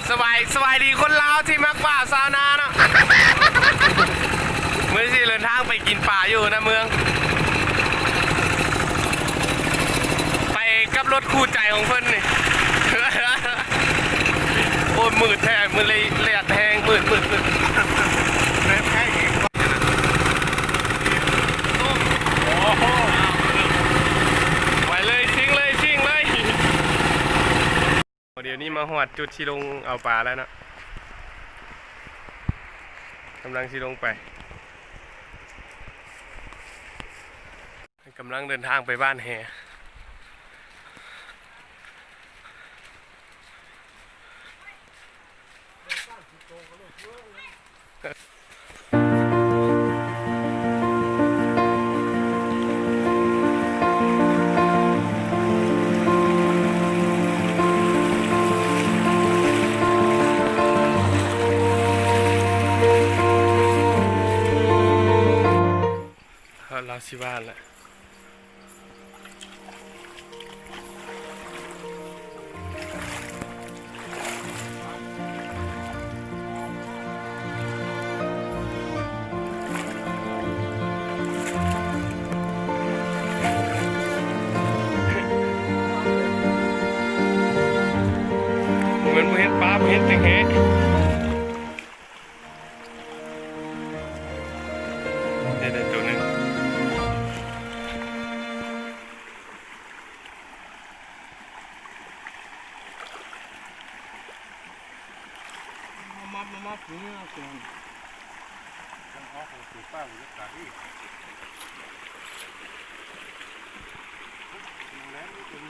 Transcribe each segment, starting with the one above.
สบายดีคนลาวที่มักป่าซาวนาเนาะเมื่อสิเดินทางไปกินป่าอยู่นะเมืองไปกับรถคู่ใจของเพิ่นนี่ โอ้มืดแท้มือเลยเลียดแหงมืดไปเลยชิงเลยเดี๋ยวนี้มาหอดจุดที่ลงเอาปลาแล้วนะกำลังที่ลงไปกำลังเดินทางไปบ้านแฮเราสิบ้านแหละเหมือนเห็นปลาเห็นตึงแฮเดี๋ยวตัวนึงมาถึงแล้วก่อนต้องออกของสีฟ้าหรือสีที่แล้วนี่เป็น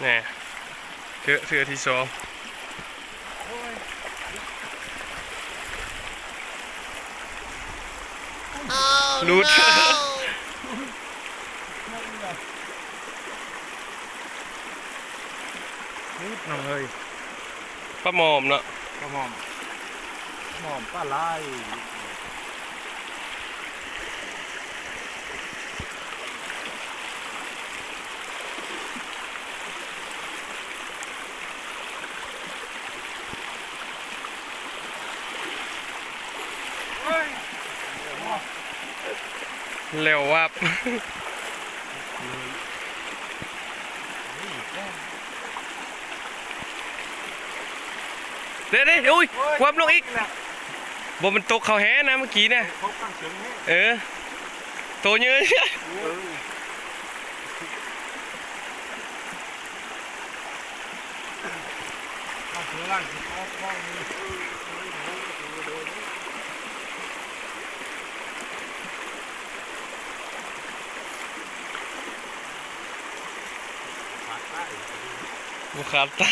เนี่ยเถื่อที่สองรูดนิดหน่อย ปลาหมอมเนาะ กระหม่อมปลาไหลเร็ววับเดี๋ยวอุ้ยความลงอีกบ่มันตกเขาแห้นะเมื่อกี้เนี่ยโตเยอะบุคาใต้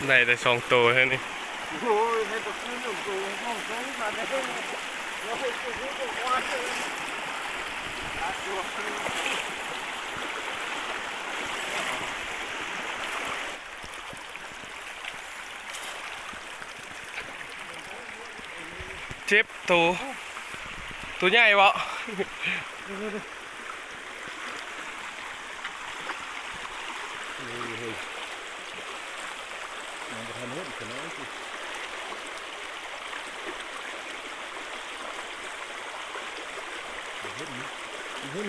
ได้แต่สองตัวแค่นี้โอ้ยให้ตะกี้หนึ่งตัวห้องสองมาได้แล้วให้ตัวนี้ตัวควายเจ็บตัวใหญ่บ่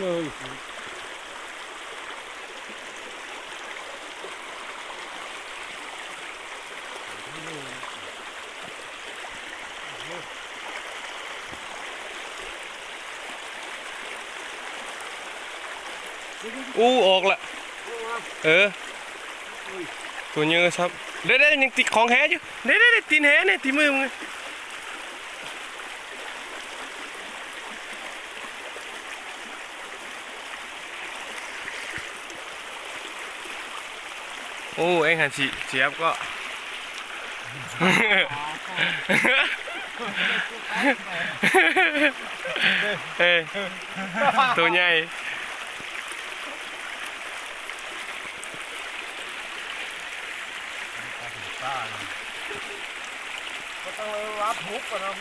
เลยออกละตัวเยอะครับเด้ยังติดของแหอยู่เด้ตีนแหเนี่ยตีมือมึง โอ้เอ็งหันสิเสียบก็ เฮ้ยตัวใหญ่ ก็ต้องรับหุบก่อนนะ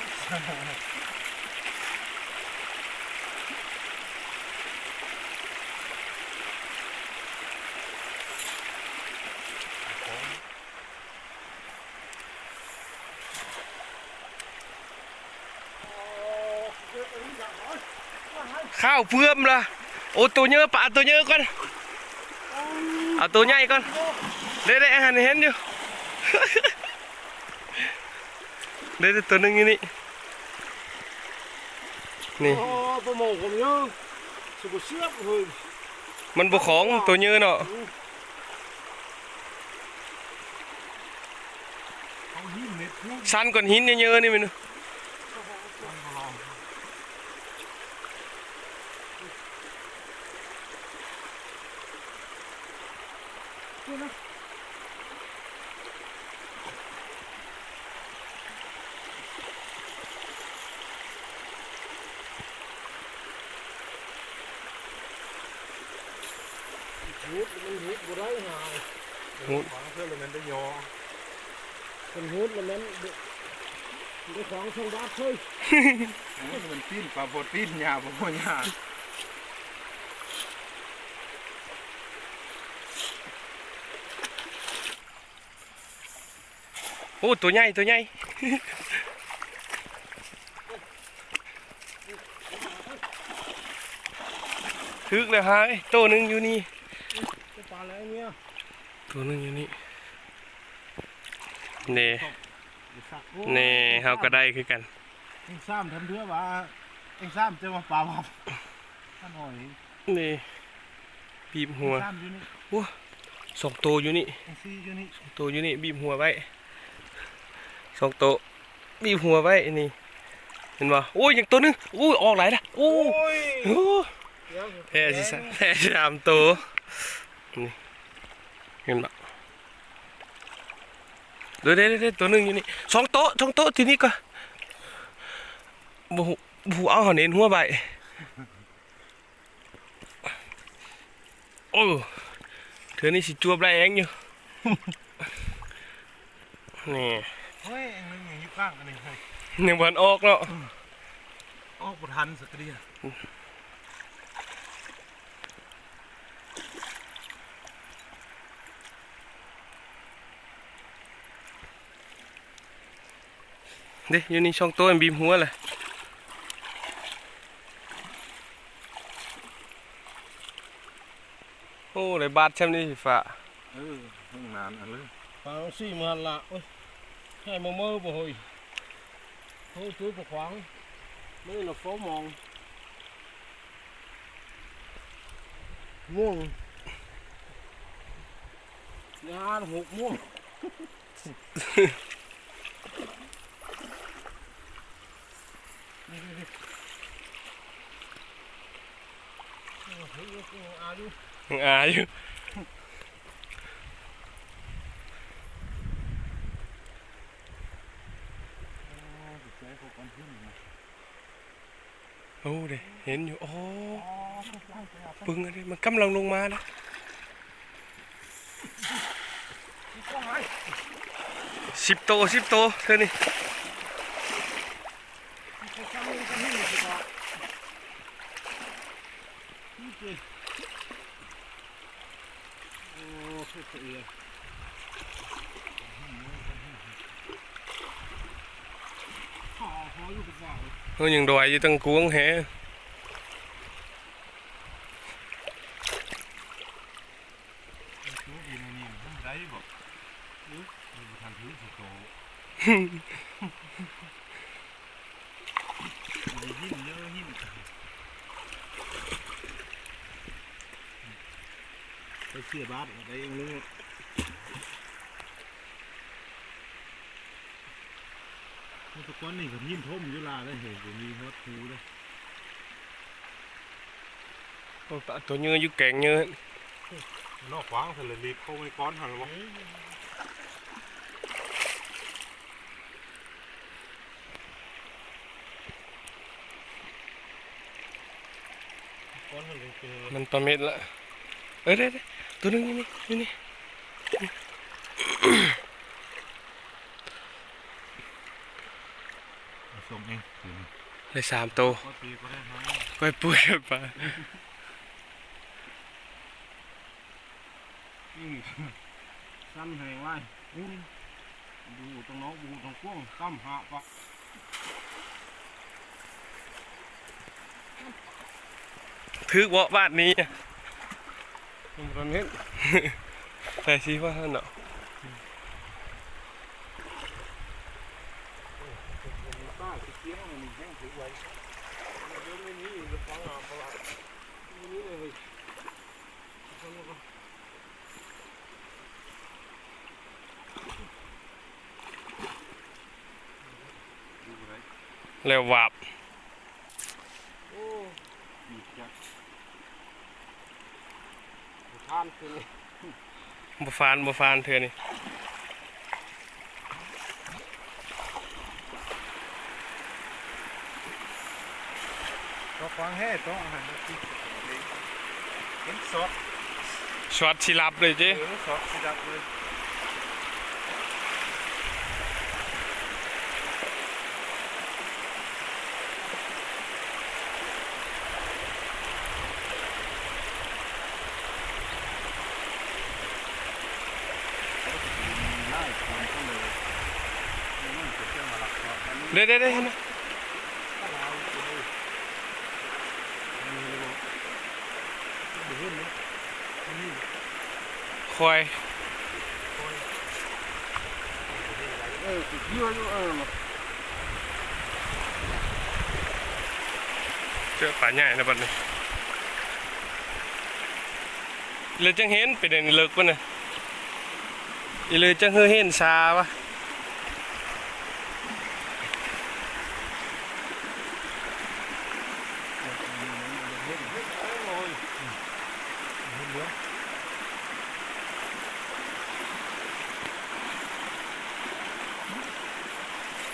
ข้าวเพื่อมละโอ้ตัวเยอะปะตัวเยอะก่อนเอาตัวใหญ่ก่อนได้อาหารเห็นอยู่ ได้ตัวนึงอยู่นี่นี่ โอ้ประมงผมเยอะสุดเสียบเลย มันบกของตัวเยอะเนาะ เอาหินเม็ดพุ่ง สั้นก่อนหินเยอะๆนี่มัน หุบมันหุบบ่ได้หาย หุบ เพื่อนมันได้ยอมันหุบมันนั้นได้ของช่องดับเฮ้ยมันตีนปลาโบตีนหญ้าบ่หญ้า โอ้ตัวใหญ่ตัวใหญ่ ทึกเลยฮะตัวนึงอยู่นี่ ปลาอะไรเนี่ย ตัวนึงอยู่นี่นี่นี่เฮาก็ได้คือกัน เอ็งซ้ำทำเพื่อว่าเอ็งซ้ำจะมาปลาวับท่านหน่อย นี่บีบหัว ซ้ำอยู่นี่ โอ้สองตัวอยู่นี่ เอ็งซีอยู่นี่ ตัวอยู่นี่บีบหัวไว้สองตัวบีบหัวไว้นี่เห็นป่ะโอ้ยอย่างตัวนึงโอ้ยออกหลายละโอ้ยโอ้แพ้สิสะแพ้สามตัวนี่เห็นป่ะเดี๋ยวตัวนึงอยู่นี่สองโต๊ะทีนี้ก็บูเอาหันเห็นหัวใบโอ้เธอนี่สิจวบไรเองอยู่ นี่ เฮ้ยเอ็งนึงอย่างนี้ข้างกันนี่เฮ้ย ยังวันออกเนาะ ออกบ่ทันสักทีอ่ะ เด้อยู่นี่ช่องโต๊ะบีมหัวเลยโอ้เลยบาดช่ำนี่ฝ่า ห้องนานอันเลยปลาซี่มันละโอ้ยแค่มือบ่เฮ้ยเฮ้ยช่วยปกขวางนี่เราฟ้องมองม่วงยาหกม่วงอาอยู่โอ้เด้เห็นอยู่โอ้ปึงอะไรมันกำลังลงมาแล้ว10 โตเธอนี่เขายังดอยอยู่ตั้งกวงแฮไปเสียบาทได้ยังนึงมันตะก้อนนี่กับยิ้มท่มยุลาได้เห็นมีฮอตทูเลย ตัวเนื้ออยู่แกงเนื้อ นอกขวางเสร็จเลยรีบเข้าไปก้อนหันวะก้อนหันเลยเป็น มันตัวเม็ดละได้ตัวนึงนี่ ส่งเอง เลย3ตัว ก็ตีก็ได้ฮะ ก้อยปุ้ยปลา สั้นให้ไว้หุ้นดูตรงน้องดูตรงกว้างตั้มหาปะ ถือว่าบ้านนี้ มันเห็น แต่ชี้ว่าท่านเนาะ ป้าเสียงมันแห้งถือไว้เดี๋ยวไม่มีจะฟังอ่ะประหลาดนี่เลยแล้ววับ โอ้ดีจังทานคือนี่ บ่ฟานเธอนี่ ก็ฟังแห่ต้องอาหารที่เห็นซอส ช็อตชิลับเลยเจ๊ ซอสสีดำเลยเด้เห็นไหมคอย เยอะอยู่เจอป่าใหญ่นะบัดนี้เลยจังเห็นเป็นอันนี้เลิกป่ะเนี่ยอีเลยจังเห็นซาวะ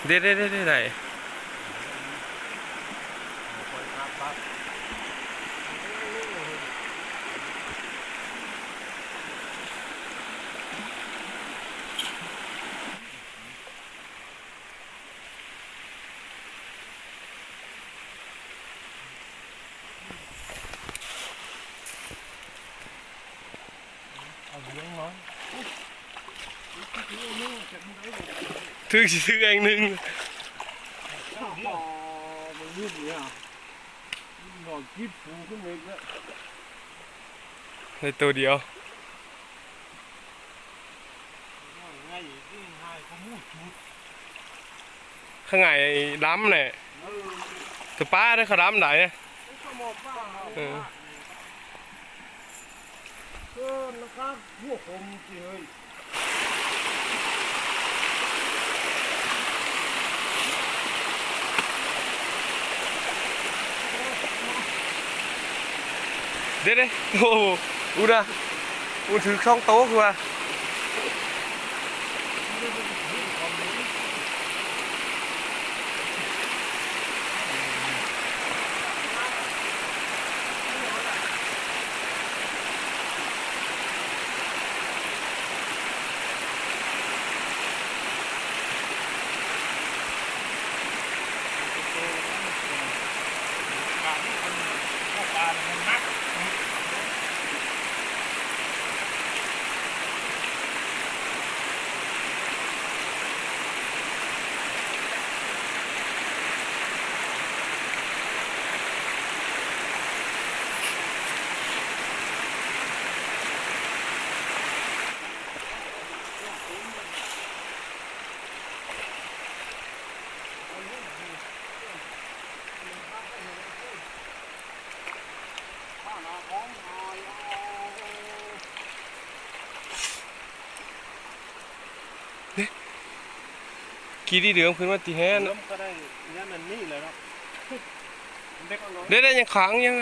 ได้ถือซื้อเองนึง มันยืดเนี่ยหน่อยคิดฟูขึ้นเองแล้ว ในตัวเดียว ง่ายที่ง่ายเขามูดชุด ข้างในดำเนี่ยตัวป้าได้เขาดำไหนเนี่ย ก็มองบ้านะครับพวกผมจริงเลยเด้โอ้อูดะอูถือช่องโต๊ะคือว่ากี่ดีเดืองพื้นว่าตีแห่น ก็ได้เนี่ยมันนี่เลยครับเด็กน้อย เด้ยังขังยัง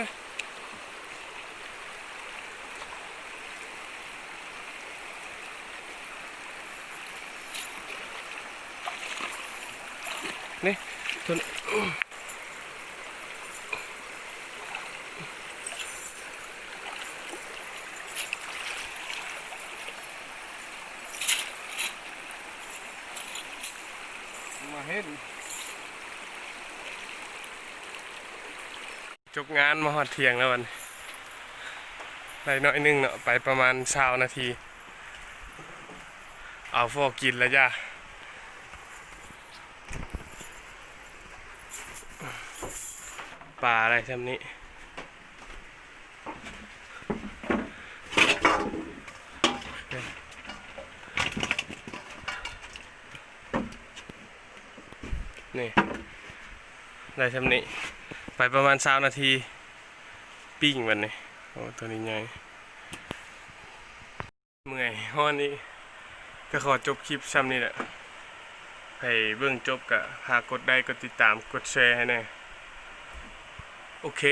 ตัวนี้มาเห็น จบงานมาหอดเที่ยงแล้ววันได้น้อยหนึงเนาะไปประมาณ20 นาที เอาฟอกกินแล้วจ้ะปลาอะไรทำนี้นี่ได้ทำนี้ไปประมาณ20 นาทีปิ้งวันนี้โอ้ตัวนี้ใหญ่เมื่อยห้อนนี้ก็ขอจบคลิปซ้ำนี่แหละให้เบื้องจบกะหากกดได้กดติดตามกดแชร์ให้แน่โอเค